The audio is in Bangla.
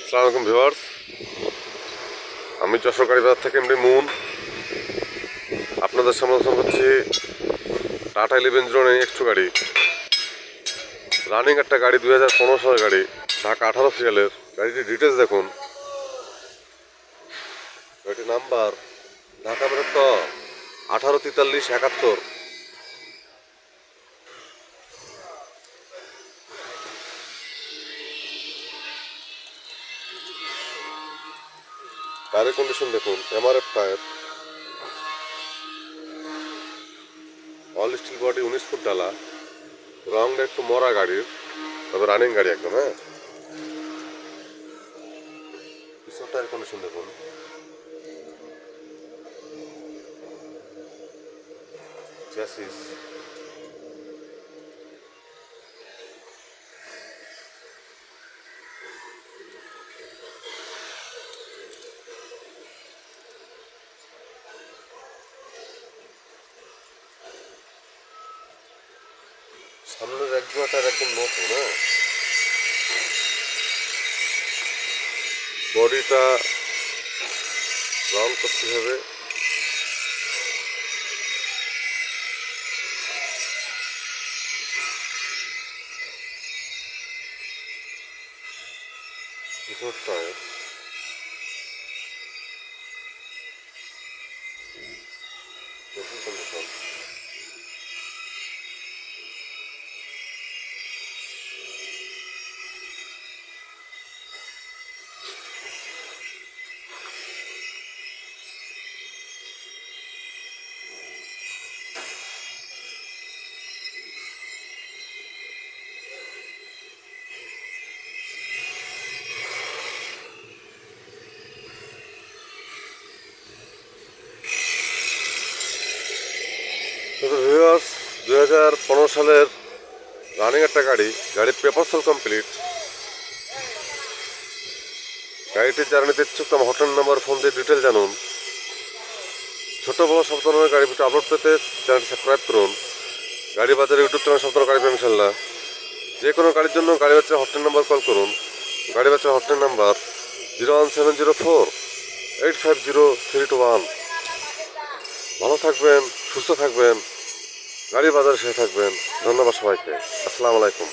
আসসালামু আলাইকুম ভিউয়ার্স, আমি যশোর গাড়ি বাজার থেকে এমডি মুন আপনাদের সামনে হচ্ছে টাটা 1109 এক্সট্রো গাড়ি। রানিং একটা গাড়ি, 2015 সালের গাড়ি, ঢাকা 18 সিরিয়ালের। গাড়িটির ডিটেলস দেখুন। গাড়িটির নাম্বার ঢাকা মেট্রো ট 184371। টায়ারের কন্ডিশন দেখুন, MRF tyre, all steel body, 19 foot ডালা। রংটা একটু মরা গাড়ির, তবে রানিং গাড়ি একদম। হ্যাঁ, পিছন টায়ার কন্ডিশন দেখুন। চ্যাসিস সামনের একদম টায়ার একদম নতুন। হ্যাঁ, বডিটা রাউন্ড করতে হবে। পিছনের টায়ার দেখুন কন্ডিশন। ভিউয়ার্স, 2015 সালের রানিং একটা গাড়ি। গাড়ির পেপার সেল কমপ্লিট। গাড়িটির যারা নিতে ইচ্ছুক আমার হটলাইন নাম্বার ফোন দিয়ে ডিটেল জানুন। ছোটো বড় সব ধরনের গাড়ি ভিডিও আপলোড পেতে চ্যানেলটি সাবস্ক্রাইব করুন। গাড়ি বাজারে ইউটিউব চ্যানেল সব ধরনের গাড়ি পাবেন ইনশাল্লাহ। যে কোনো গাড়ির জন্য গাড়ি বাজারের হটলাইন নাম্বার কল করুন। গাড়ি বাজারের হটলাইন নাম্বার 01704-850-321। ভালো থাকবেন, সুস্থ থাকবেন, গাড়ি বাজারে সাথে থাকবেন। ধন্যবাদ সবাইকে। আসসালামু আলাইকুম।